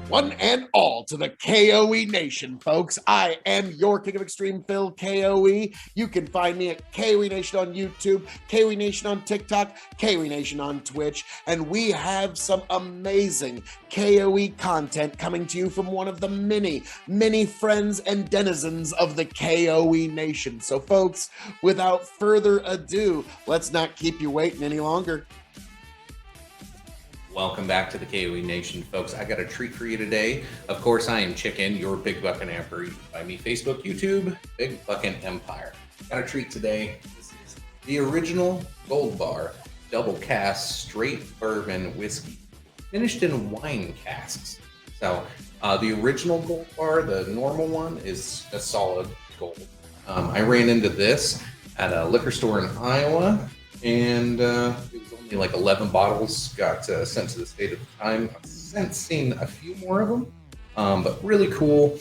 One and all to the K.O.E. Nation, folks. I am your King of Extreme Phil, K.O.E. You can find me at K.O.E. Nation on YouTube, K.O.E. Nation on TikTok, K.O.E. Nation on Twitch, and we have some amazing K.O.E. content coming to you from one of the many friends and denizens of the K.O.E. Nation. So, folks, without further ado, let's not keep you waiting any longer. Welcome back to the K.O.E. Nation, folks. I got a treat for you today. Of course, I am Chicken, your Big Buckin' Emperor. By me, Facebook, YouTube, Big Buckin' Empire. Got a treat today. This is the original Gold Bar Double Cask Straight Bourbon Whiskey, finished in wine casks. So the original Gold Bar, the normal one, is a solid gold. I ran into this at a liquor store in Iowa, and it was only like 11 bottles got sent to the state at the time. I've since seen a few more of them, but really cool.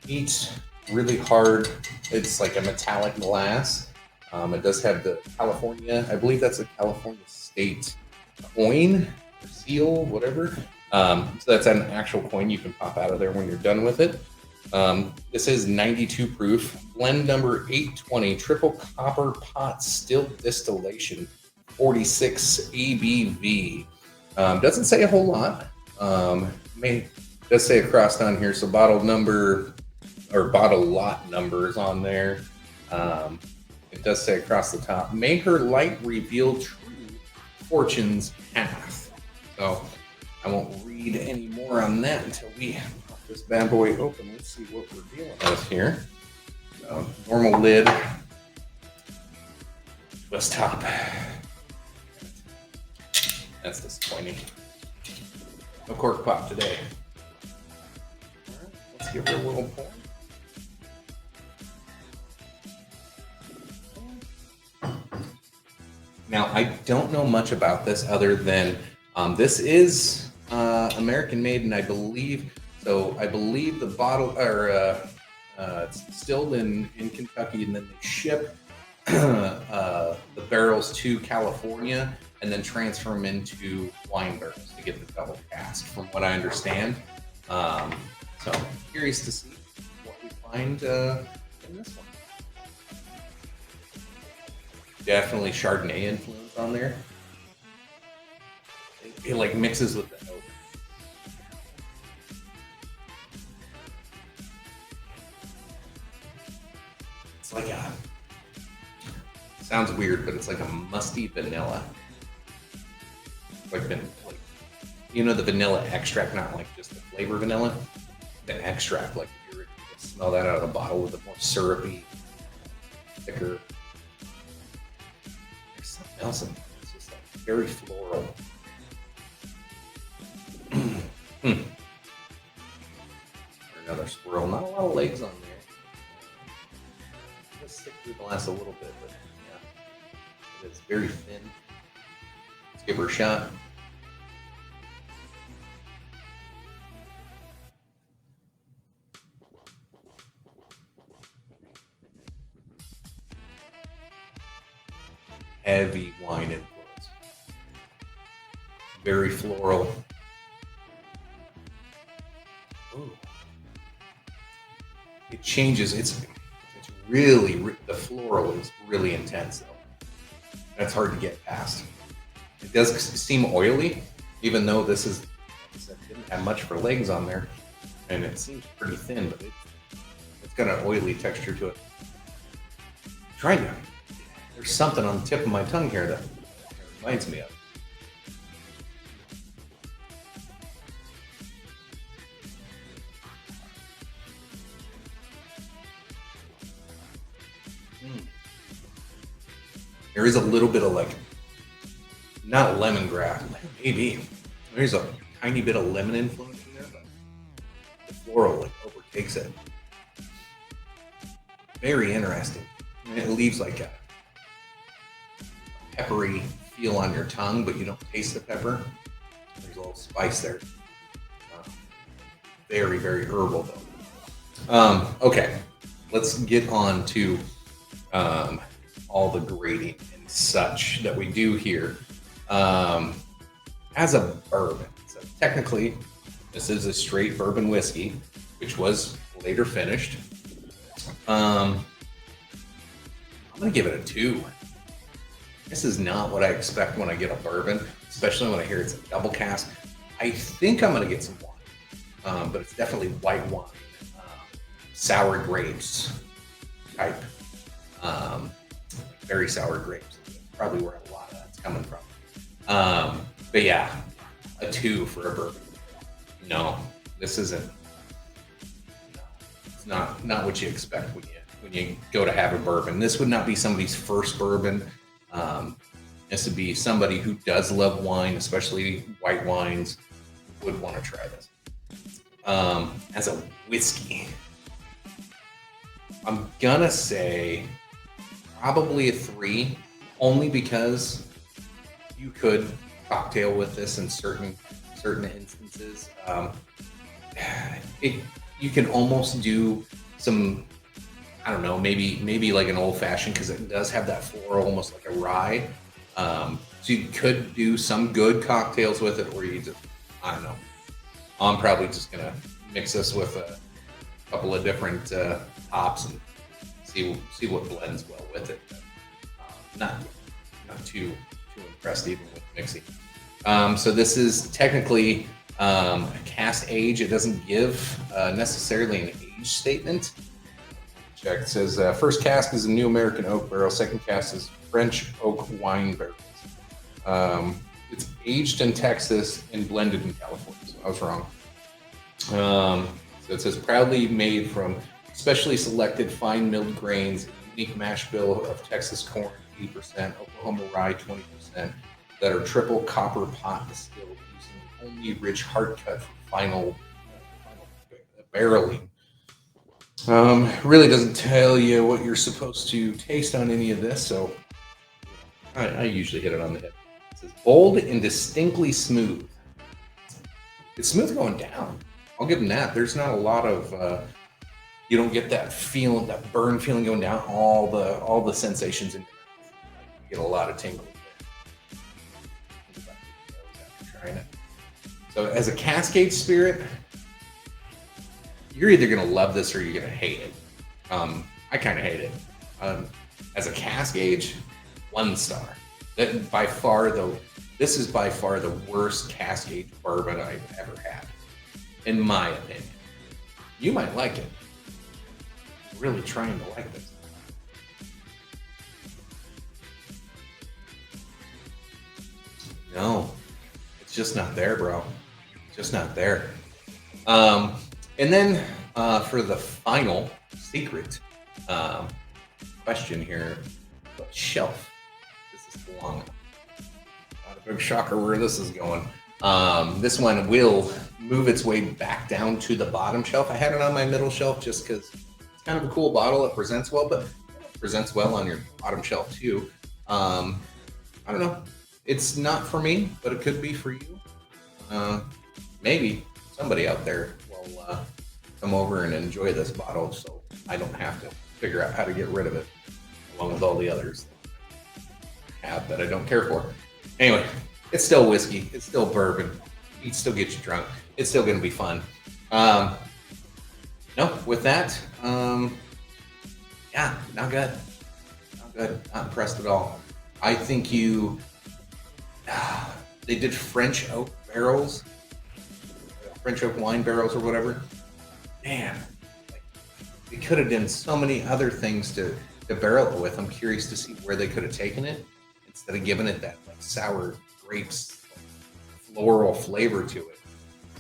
Eats really hard. It's like a metallic glass. It does have the California, I believe that's a California state coin or seal, whatever. So that's an actual coin you can pop out of there when you're done with it. This is 92 proof, blend number 820, triple copper pot still distillation, 46 ABV. Doesn't say a whole lot. Does say across down here, so bottle number or bottle lot number is on there. It does say across the top, may her light reveal true fortune's path. So I won't read any more on that until we pop this bad boy open. Let's see what we're dealing with here. Normal lid, twist top. That's disappointing. No cork pop today. All right, let's give her a little pour. Now, I don't know much about this other than this is American made, and I believe the bottle it's distilled in Kentucky, and then they ship the barrels to California and then transfer them into wine barrels to get the double cask, from what I understand. So curious to see what we find in this one. Definitely Chardonnay influence on there. It like mixes with the oak. It's like sounds weird, but it's like a musty vanilla. Like the vanilla extract, not like just the flavor vanilla. The extract, like you smell that out of the bottle with a more syrupy, thicker. There's something else in there. It's just like very floral. Another swirl. Not a lot of legs on there. Let's stick through the glass a little bit, but yeah, it's very thin. Let's give her a shot. Heavy wine influence. Very floral. Ooh. It changes. It's really, the floral is really intense though. That's hard to get past. It does seem oily, even though this is, like I said, didn't have much for legs on there, and it seems pretty thin, but it's got an oily texture to it. There's something on the tip of my tongue here that reminds me of. There is a little bit of like, not lemongrass, maybe. There's a tiny bit of lemon influence in there, but the floral like overtakes it. Very interesting. And it leaves like a peppery feel on your tongue, but you don't taste the pepper. There's a little spice there. Very, very herbal though. Okay, let's get on to all the grading and such that we do here. As a bourbon, so technically This is a straight bourbon whiskey, which was later finished. I'm gonna give it a 2. This is not what I expect when I get a bourbon, especially when I hear it's a double cask. I think I'm gonna get some wine, but it's definitely white wine, sour grapes type, very sour grapes. Probably where a lot of that's coming from. But yeah, a 2 for a bourbon. No, this isn't. No, it's not what you expect when you go to have a bourbon. This would not be somebody's first bourbon. This would be somebody who does love wine, especially white wines, would want to try this. As a whiskey, I'm gonna say probably a 3, only because you could cocktail with this in certain instances. You can almost do some, I don't know, maybe like an old fashioned, because it does have that floral, almost like a rye. So you could do some good cocktails with it, or you just, I don't know. I'm probably just gonna mix this with a couple of different hops and see what blends well with it. Not too impressed even with mixing. So this is technically a cask age. It doesn't give necessarily an age statement. Check. It says first cask is a new American oak barrel. Second cask is French oak wine barrels. It's aged in Texas and blended in California. So I was wrong. So it says proudly made from specially selected fine milled grains, unique mash bill of Texas corn 80%, Oklahoma rye 20%, that are triple copper pot distilled using only rich hard cut for final barreling. Really doesn't tell you what you're supposed to taste on any of this, so I usually hit it on the head. It says bold and distinctly smooth. It's smooth going down. I'll give them that. There's not a lot of you don't get that feeling, that burn feeling going down. All the sensations in your mouth. You get a lot of tingling there. After trying it. So as a Cascade spirit, you're either gonna love this or you're gonna hate it. I kind of hate it. As a cask age, 1 star. This is by far the worst cask age bourbon I've ever had, in my opinion. You might like it. I'm really trying to like this. No, it's just not there, bro. Just not there. And then for the final secret question here, what shelf does this belong on? Not a big shocker where this is going. This one will move its way back down to the bottom shelf. I had it on my middle shelf just because it's kind of a cool bottle. It presents well, but it presents well on your bottom shelf too. I don't know. It's not for me, but it could be for you. Maybe somebody out there will come over and enjoy this bottle, so I don't have to figure out how to get rid of it, along with all the others I have that I don't care for. Anyway, it's still whiskey. It's still bourbon. It still gets you drunk. It's still going to be fun. No, with that, yeah, not good. Not good. Not impressed at all. I think they did French oak barrels, French oak wine barrels or whatever. Man, they could have done so many other things to barrel it with. I'm curious to see where they could have taken it instead of giving it that like sour grapes, floral flavor to it.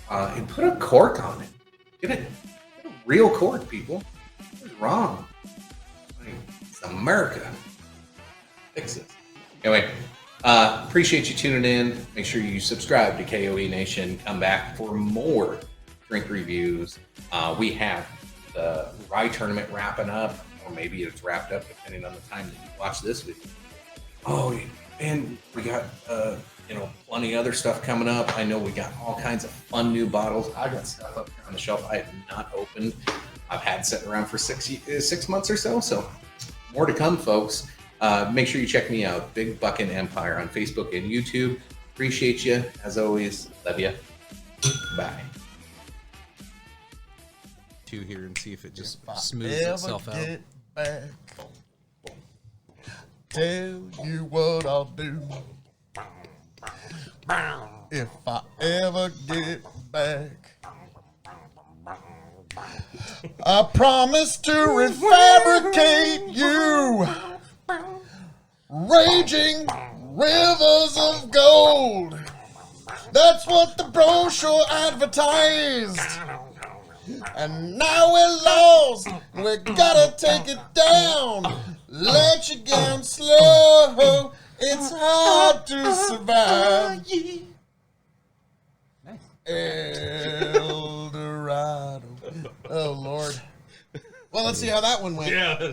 And put a cork on it. Get a real cork, people. What's wrong? It's America. Fix it. Anyway, appreciate you tuning in. Make sure you subscribe to K.O.E. Nation. Come back for more drink reviews. We have the rye tournament wrapping up, or maybe it's wrapped up depending on the time that you watch this video. Oh, and we got plenty of other stuff coming up. I know we got all kinds of fun new bottles. I got stuff up here on the shelf I have not opened. I've had sitting around for 6 months or so. So more to come, folks. Make sure you check me out, Big Buckin' Empire, on Facebook and YouTube. Appreciate you as always. Love you. Bye. 2 here and see if it just If I smooths ever itself out. get back, tell you what I'll do. If I ever get back, I promise to refabricate you raging rivers of gold. That's what the brochure advertised. And now we're lost. We gotta take it down. Let you down slow. It's hard to survive. El Dorado. Oh, Lord. Well, let's see how that one went. Yeah.